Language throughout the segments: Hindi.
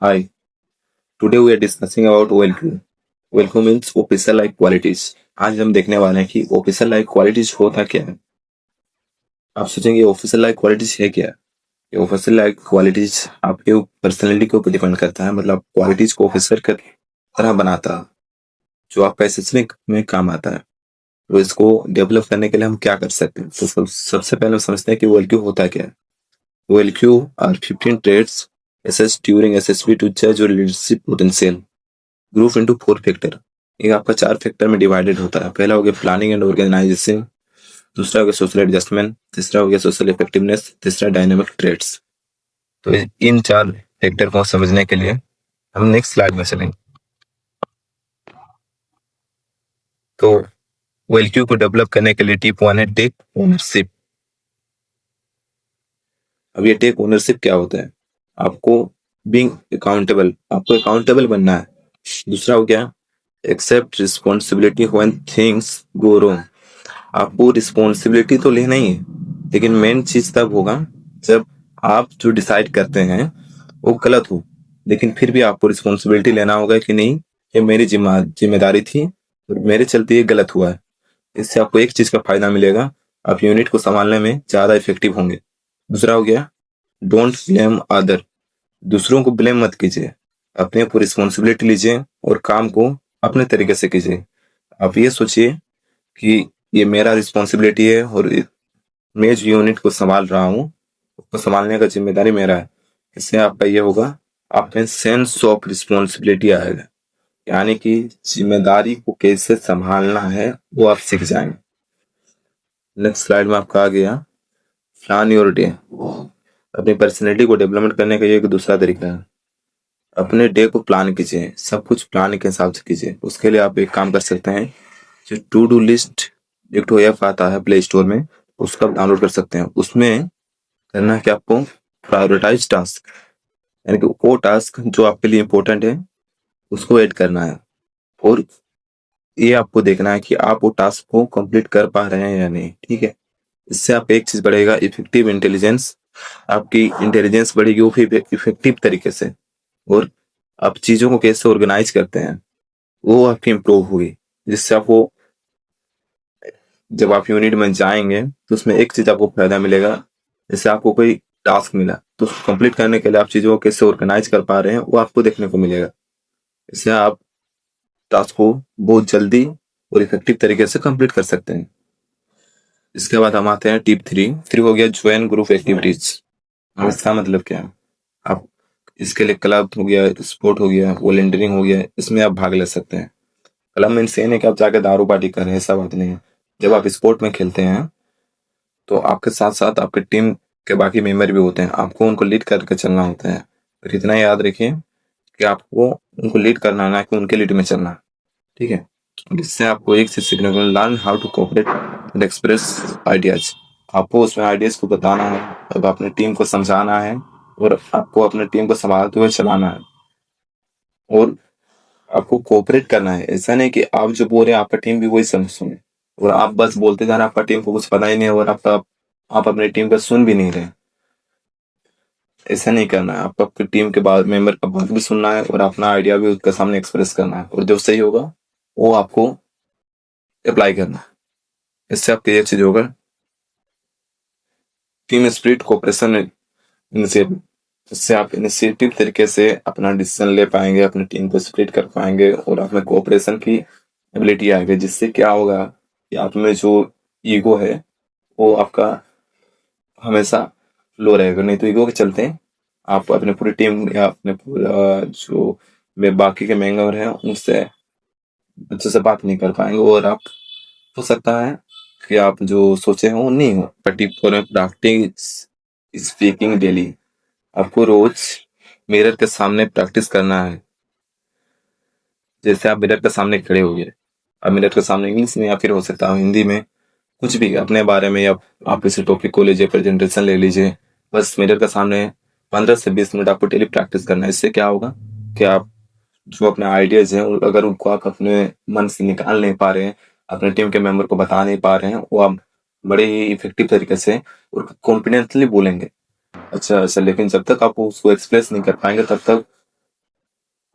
Hi, today we are discussing about OLQ. OLQ means Officer Like Qualities. आज हम देखने वाले हैं कि ऑफिसर लाइक क्वालिटीज होता क्या है। आप सोचेंगे ऑफिसर लाइक क्वालिटीज है क्या। ये ऑफिसर लाइक क्वालिटीज आपके पर्सनैलिटी के ऊपर डिपेंड करता है, मतलब क्वालिटीज को ऑफिसर की तरह बनाता है जो आपका एसेसमेंट में काम आता है। तो इसको डेवलप करने के लिए हम क्या कर सकते हैं, तो सबसे पहले हम समझते हैं कि OLQ होता क्या है। OLQ are 15 traits assessed during SSB to judge your leadership potential. Group into 4 factor. ये आपका 4 फैक्टर में डिवाइडेड होता है। पहला हो गया प्लानिंग एंड ऑर्गेनाइजेशन, दूसरा हो गया सोशल एडजस्टमेंट, तीसरा हो गया सोशल इफेक्टिवनेस, तीसरा डायनामिक ट्रेड्स। तो इन 4 फैक्टर को समझने के लिए हम नेक्स्ट स्लाइड में चलेंगे। तो OLQ को डेवलप करने के लिए टिप 1 है टेक ओनरशिप। अब ये टेक ओनरशिप क्या होता है, आपको बीइंग अकाउंटेबल, आपको अकाउंटेबल बनना है। दूसरा हो गया accept responsibility when things go wrong. आपको रिस्पॉन्सिबिलिटी तो लेना ही है, लेकिन मेन चीज तब होगा जब आप जो डिसाइड करते हैं वो गलत हो, लेकिन फिर भी आपको रिस्पॉन्सिबिलिटी लेना होगा कि नहीं, ये मेरी जिम्मेदारी थी और मेरे चलते ये गलत हुआ है। इससे आपको एक चीज का फायदा मिलेगा, आप यूनिट को संभालने में ज्यादा इफेक्टिव होंगे। दूसरा हो गया डोंट ब्लेम अदर। दूसरों को ब्लेम मत कीजिए, अपने ऊपर रिस्पॉन्सिबिलिटी लीजिए और काम को अपने तरीके से कीजिए। आप ये सोचिए कि ये मेरा रिस्पॉन्सिबिलिटी है और मैं जो यूनिट को संभाल रहा हूँ उसको संभालने का जिम्मेदारी मेरा है। इससे आपका ये होगा, आप में सेंस ऑफ रिस्पॉन्सिबिलिटी आएगा, यानी कि जिम्मेदारी को कैसे संभालना है वो आप सीख जाएंगे। नेक्स्ट स्लाइड में आपका आ गया प्लान योर डे। अपनी पर्सनैलिटी को डेवलपमेंट करने का ये एक दूसरा तरीका है। अपने डे को प्लान कीजिए, सब कुछ प्लान के हिसाब से कीजिए। उसके लिए आप एक काम कर सकते हैं, जो टू डू लिस्ट एक तो ऐप आता है प्ले स्टोर में, उसका डाउनलोड कर सकते हैं। उसमें करना है कि आपको प्रायोरिटाइज टास्क, यानी कि वो टास्क जो आपके लिए इंपॉर्टेंट है उसको ऐड करना है, और ये आपको देखना है कि आप वो टास्क को कंप्लीट कर पा रहे हैं या नहीं। ठीक है, इससे आप एक चीज बढ़ेगा, इफेक्टिव इंटेलिजेंस। आपकी इंटेलिजेंस बढ़ेगी वो भी इफेक्टिव तरीके से, और आप चीजों को कैसे ऑर्गेनाइज करते हैं वो आपकी इम्प्रूव होगी। जिससे आपको जब आप यूनिट में जाएंगे तो उसमें एक चीज आपको फायदा मिलेगा, जैसे आपको कोई टास्क मिला तो उसको कंप्लीट करने के लिए आप चीजों को कैसे ऑर्गेनाइज कर पा रहे हैं वो आपको देखने को मिलेगा। इससे आप टास्क को बहुत जल्दी और इफेक्टिव तरीके से कंप्लीट कर सकते हैं। इसके बाद हम आते हैं टिप 3 हो गया ज्वाइन ग्रुप एक्टिविटीज। अब इसका मतलब क्या है, आप इसके लिए क्लब हो गया, स्पोर्ट हो गया, वॉलंटियरिंग हो गया, इसमें आप भाग ले सकते हैं। क्लब में से नहीं कि आप जाकर दारू पार्टी कर रहे हैं, ऐसा बात नहीं है। जब आप स्पोर्ट में खेलते हैं तो आपके साथ साथ आपके टीम के बाकी मेंबर भी होते हैं, आपको उनको लीड करके चलना होता है। और इतना याद रखिए कि आपको उनको लीड करना है, ना कि उनके लीड में चलना। ठीक है, इससे आपको एक चीज सीखने को learn how to cooperate and express ideas. आपको उसमें आइडियाज को बताना है, अब अपने टीम को समझाना है, और आपको अपने टीम को संभालते हुए चलाना है, और आपको कोऑपरेट करना है। ऐसा नहीं कि आप जो बोल रहे हैं आपका टीम भी वही सुने, और आप बस बोलते जा रहे हैं, आपका टीम को कुछ पता ही नहीं है, और आप अपनी टीम का सुन भी नहीं रहे। ऐसा नहीं करना है, आपको आपकी टीम के बाद मेंबर का बात भी सुनना है और अपना आइडिया भी उसके सामने एक्सप्रेस करना है, और जो सही होगा वो आपको अप्लाई करना है। इससे आपका ये चीज होगा टीम स्पिरिट, कोऑपरेशन, इनिशिएटिव। इससे आप इनिशिएटिव तरीके से अपना डिसीजन ले पाएंगे, अपनी टीम को स्प्लिट कर पाएंगे, और आप में कोऑपरेशन की एबिलिटी आएगी। जिससे क्या होगा कि आप में जो ईगो है वो आपका हमेशा लो रहेगा। नहीं तो ईगो के चलते आप अपने पूरी टीम या अपने पूरा जो में बाकी के मेंबर हैं उनसे अच्छे से बात नहीं कर पाएंगे, और आप हो सकता है कि आप जो सोचे हो नहीं हो। प्रैक्टिस स्पीकिंग डेली, आपको रोज मिरर के सामने प्रैक्टिस करना है। जैसे आप मिरर के सामने खड़े हो गए, अब मिरर के सामने इंग्लिश में या फिर हो सकता है हिंदी में कुछ भी अपने बारे में, या आप इस टॉपिक को लीजिए, प्रेजेंटेशन ले लीजिए, बस मिरर के सामने 15 से 20 मिनट आपको डेली प्रैक्टिस करना है। इससे क्या होगा कि आप जो अपने आइडियाज हैं अगर उनको आप अपने मन से निकाल नहीं पा रहे हैं, अपने टीम के मेंबर को बता नहीं पा रहे हैं, वो आप बड़े ही इफेक्टिव तरीके से और कॉन्फिडेंटली बोलेंगे। अच्छा, लेकिन जब तक आप उसको एक्सप्रेस नहीं कर पाएंगे तब तक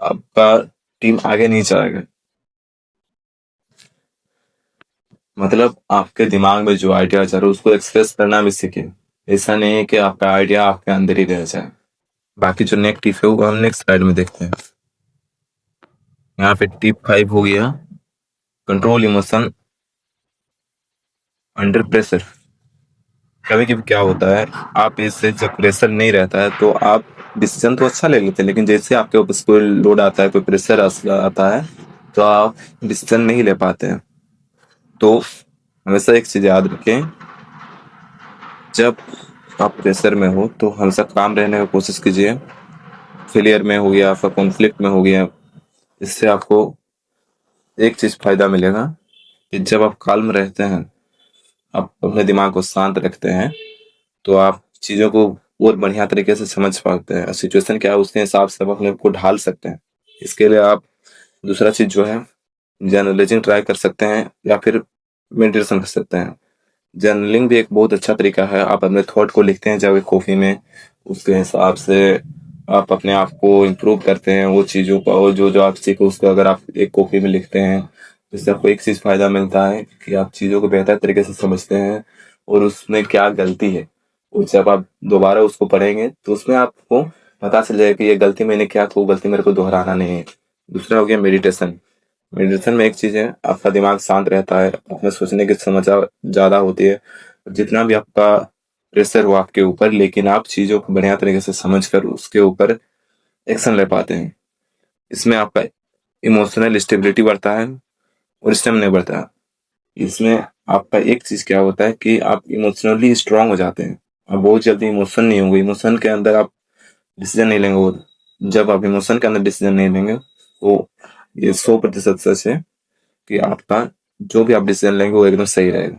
आपका टीम आगे नहीं जाएगा। मतलब आपके दिमाग में जो आइडिया चल रहा है उसको एक्सप्रेस करना भी सीखिए। ऐसा नहीं है कि आपका आइडिया आपके अंदर ही रह जाए। बाकी जो नेगेटिव है वो हम नेक्स्ट स्लाइड में देखते हैं। यहाँ पे टिप 5 हो गया, कंट्रोल इमोशन अंडर प्रेशर। कभी कभी क्या होता है, आप इससे जब प्रेशर नहीं रहता है तो आप डिसीजन तो अच्छा ले लेते हैं, लेकिन जैसे आपके ऊपर कोई लोड आता है, कोई प्रेशर आता है, तो आप डिसीजन नहीं ले पाते हैं। तो हमेशा एक चीज याद रखें, जब आप प्रेशर में हो तो हमेशा काम रहने की कोशिश कीजिए। फेलियर में हो गया, फिर कॉन्फ्लिक्ट में हो गया, इससे आपको एक चीज फायदा मिलेगा कि जब आप काल्म रहते हैं, आप अपने दिमाग को शांत रखते हैं, तो आप चीजों को और बढ़िया तरीके से समझ पाते हैं। सिचुएशन क्या है उसके हिसाब से आप अपने को ढाल सकते हैं। इसके लिए आप दूसरा चीज जो है, जर्नलिज्म ट्राई कर सकते हैं या फिर मेडिटेशन कर सकते हैं। जर्नलिंग भी एक बहुत अच्छा तरीका है। आप अपने थॉट को लिखते हैं जब एक कॉफी में, उसके हिसाब से आप अपने आप को इम्प्रूव करते हैं वो चीज़ों का, और जो जो आप सीखो उसको अगर आप एक कॉपी में लिखते हैं, तो इससे आपको एक चीज़ फायदा मिलता है कि आप चीज़ों को बेहतर तरीके से समझते हैं और उसमें क्या गलती है, और जब आप दोबारा उसको पढ़ेंगे तो उसमें आपको पता चल जाएगा कि ये गलती मैंने किया तो वो गलती मेरे को दोहराना नहीं है। दूसरा हो गया मेडिटेशन। मेडिटेशन में एक चीज है, आपका दिमाग शांत रहता है, अपने सोचने की क्षमता ज्यादा होती है। जितना भी आपका प्रेशर हो आपके ऊपर, लेकिन आप चीजों को बढ़िया तरीके से समझ कर उसके ऊपर एक्शन ले पाते हैं। इसमें आपका इमोशनल स्टेबिलिटी बढ़ता है और स्टेमिना बढ़ता है। इसमें आपका एक चीज क्या होता है कि आप इमोशनली स्ट्रांग हो जाते हैं। आप बहुत जल्दी इमोशन नहीं होंगे, इमोशन के अंदर आप डिसीजन नहीं लेंगे। वो जब आप इमोशन के अंदर डिसीजन नहीं लेंगे तो ये 100% सच है कि आपका जो भी आप डिसीजन लेंगे वो एकदम सही रहेगा।